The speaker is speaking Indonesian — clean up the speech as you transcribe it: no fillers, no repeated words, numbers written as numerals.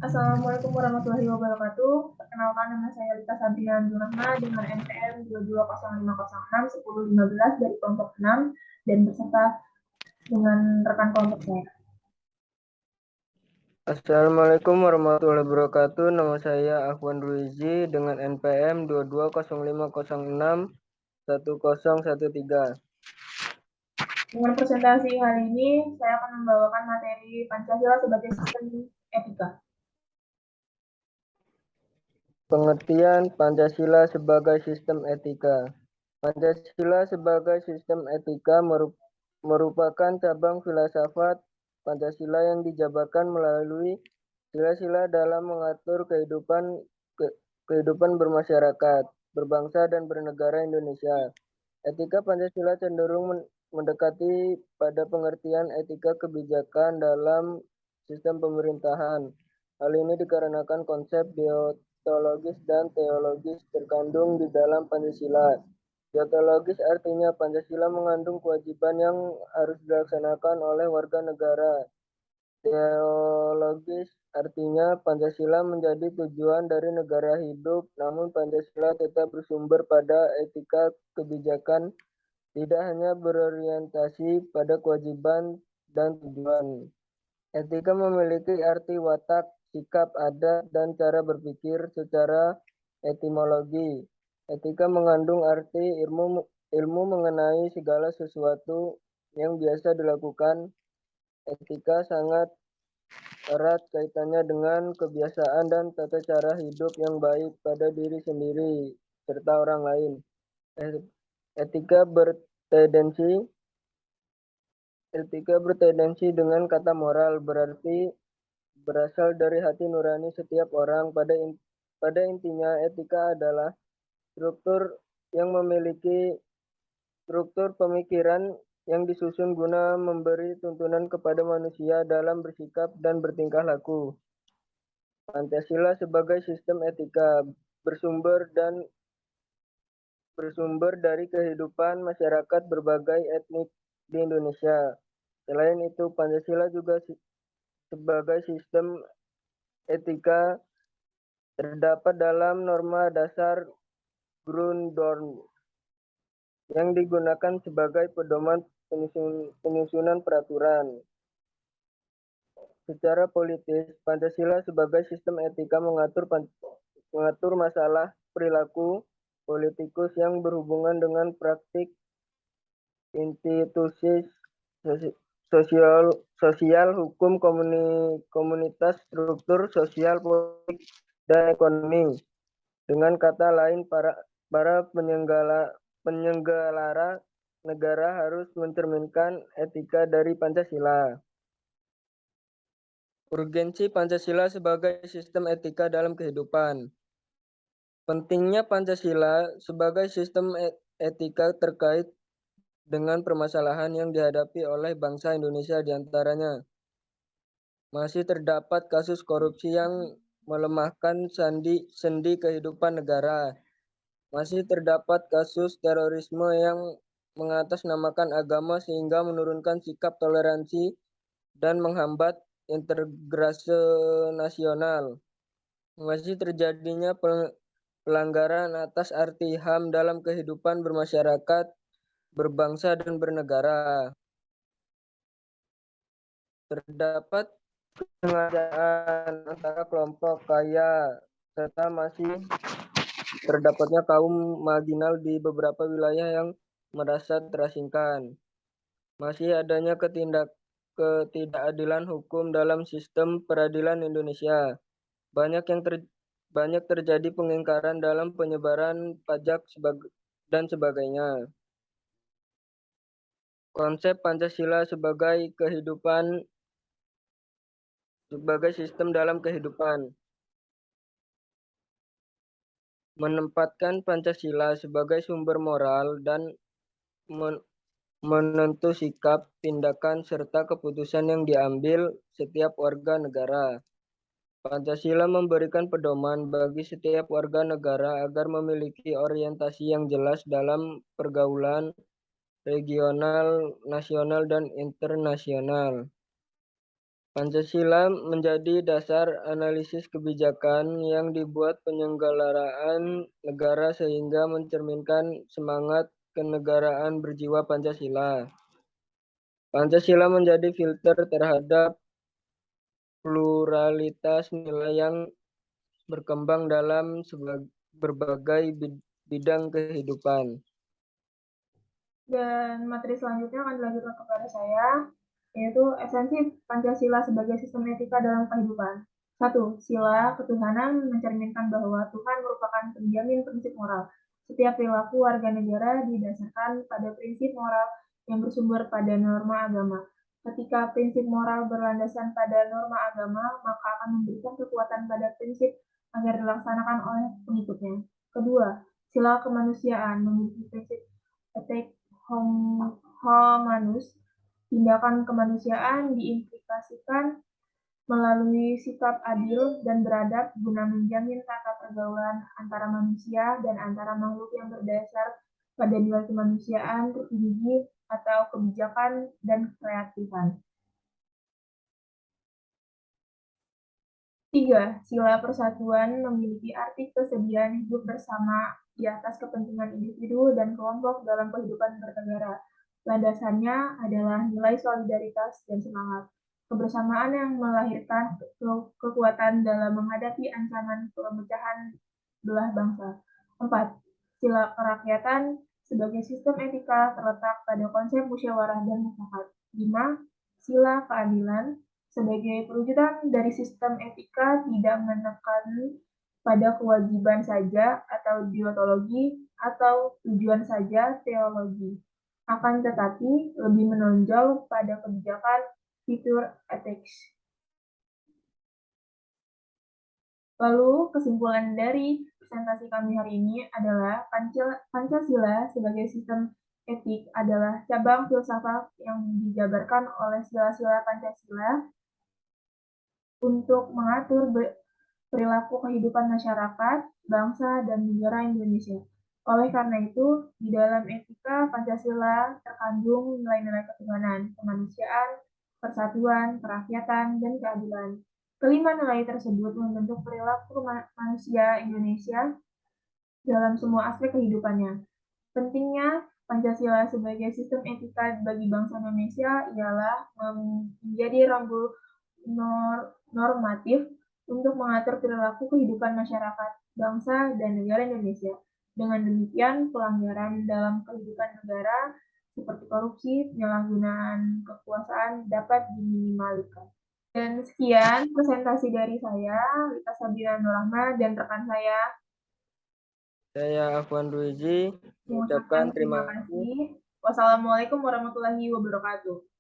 Assalamualaikum warahmatullahi wabarakatuh. Perkenalkan, nama saya Lita Sabrian Rahma dengan NPM 2205061015 dari kelompok 6 dan beserta dengan rekan kelompok saya. Assalamualaikum warahmatullahi wabarakatuh. Nama saya Afwan Ruizi dengan NPM 2205061013. Dengan presentasi hari ini, saya akan membawakan materi Pancasila sebagai sistem etika. Pengertian Pancasila sebagai sistem etika. Pancasila sebagai sistem etika merupakan cabang filsafat Pancasila yang dijabarkan melalui sila-sila dalam mengatur kehidupan bermasyarakat, berbangsa dan bernegara Indonesia. Etika Pancasila cenderung mendekati pada pengertian etika kebijakan dalam sistem pemerintahan. Hal ini dikarenakan konsep deontologis dan teologis terkandung di dalam Pancasila. Deontologis artinya Pancasila mengandung kewajiban yang harus dilaksanakan oleh warga negara. Teologis artinya Pancasila menjadi tujuan dari negara hidup, namun Pancasila tetap bersumber pada etika kebijakan, tidak hanya berorientasi pada kewajiban dan tujuan. Etika memiliki arti watak, sikap, adat, dan cara berpikir secara etimologi. Etika mengandung arti ilmu mengenai segala sesuatu yang biasa dilakukan. Etika sangat erat kaitannya dengan kebiasaan dan tata cara hidup yang baik pada diri sendiri serta orang lain. Etika bertendensi dengan kata moral, berarti berasal dari hati nurani setiap orang. Pada intinya, etika adalah struktur yang memiliki struktur pemikiran yang disusun guna memberi tuntunan kepada manusia dalam bersikap dan bertingkah laku. Pancasila sebagai sistem etika bersumber dari kehidupan masyarakat berbagai etnik di Indonesia. Selain itu, Pancasila juga sebagai sistem etika terdapat dalam norma dasar Grundnorm yang digunakan sebagai pedoman penyusunan peraturan. Secara politis, Pancasila sebagai sistem etika mengatur masalah perilaku politikus yang berhubungan dengan praktik institusi sosial, hukum, komunitas, struktur sosial, politik, dan ekonomi. Dengan kata lain, para penyelenggara negara harus mencerminkan etika dari Pancasila. Urgensi Pancasila sebagai sistem etika dalam kehidupan. Pentingnya Pancasila sebagai sistem etika terkait dengan permasalahan yang dihadapi oleh bangsa Indonesia diantaranya. Masih terdapat kasus korupsi yang melemahkan sendi kehidupan negara. Masih terdapat kasus terorisme yang mengatasnamakan agama sehingga menurunkan sikap toleransi dan menghambat integrasi nasional. Masih terjadinya pelanggaran atas arti HAM dalam kehidupan bermasyarakat, berbangsa, dan bernegara. Terdapat kesengajaan antara kelompok kaya serta masih terdapatnya kaum marginal di beberapa wilayah yang merasa terasingkan. Masih adanya ketidakadilan hukum dalam sistem peradilan Indonesia. Banyak terjadi pengingkaran dalam penyebaran pajak dan sebagainya. Konsep Pancasila sebagai sistem dalam kehidupan. Menempatkan Pancasila sebagai sumber moral dan menentu sikap, tindakan, serta keputusan yang diambil setiap warga negara. Pancasila memberikan pedoman bagi setiap warga negara agar memiliki orientasi yang jelas dalam pergaulan regional, nasional, dan internasional. Pancasila menjadi dasar analisis kebijakan yang dibuat penyelenggaraan negara sehingga mencerminkan semangat kenegaraan berjiwa Pancasila. Pancasila menjadi filter terhadap pluralitas nilai yang berkembang dalam berbagai bidang kehidupan. Dan materi selanjutnya akan dilanjutkan kepada saya, yaitu esensi Pancasila sebagai sistem etika dalam kehidupan. 1. Sila ketuhanan mencerminkan bahwa Tuhan merupakan penjamin prinsip moral. Setiap perilaku warga negara didasarkan pada prinsip moral yang bersumber pada norma agama. Ketika prinsip moral berlandasan pada norma agama, maka akan memberikan kekuatan pada prinsip agar dilaksanakan oleh pengikutnya. Kedua, sila kemanusiaan memiliki prinsip etik homanus. Tindakan kemanusiaan diimplikasikan melalui sikap adil dan beradab guna menjamin tata pergaulan antara manusia dan antara makhluk yang berdasar pada nilai kemanusiaan, tergigi atau kebijakan dan kreatifan. 3. Sila persatuan memiliki arti kesediaan hidup bersama di atas kepentingan individu dan kelompok dalam kehidupan bernegara. Landasannya adalah nilai solidaritas dan semangat kebersamaan yang melahirkan kekuatan dalam menghadapi ancaman pemecahan belah bangsa. 4. Sila kerakyatan sebagai sistem etika terletak pada konsep musyawarah dan mufakat. 5. Sila keadilan sebagai perwujudan dari sistem etika tidak menekan pada kewajiban saja atau deontologi atau tujuan saja teologi, akan tetapi lebih menonjol pada kebijakan fitur ethics. Lalu kesimpulan dari presentasi kami hari ini adalah Pancasila sebagai sistem etik adalah cabang filsafat yang dijabarkan oleh sila-sila Pancasila untuk mengatur perilaku kehidupan masyarakat, bangsa, dan negara Indonesia. Oleh karena itu, di dalam etika Pancasila terkandung nilai-nilai ketuhanan, kemanusiaan, persatuan, kerakyatan, dan keadilan. Kelima nilai tersebut membentuk perilaku manusia Indonesia dalam semua aspek kehidupannya. Pentingnya Pancasila sebagai sistem etika bagi bangsa Indonesia ialah menjadi rambu normatif untuk mengatur perilaku kehidupan masyarakat, bangsa, dan negara Indonesia. Dengan demikian, pelanggaran dalam kehidupan negara seperti korupsi, penyalahgunaan kekuasaan dapat diminimalisir. Dan sekian presentasi dari saya, Lita Sabira Nurrahma, dan rekan saya. Saya Afwan Ruizi mengucapkan terima kasih. Wassalamualaikum warahmatullahi wabarakatuh.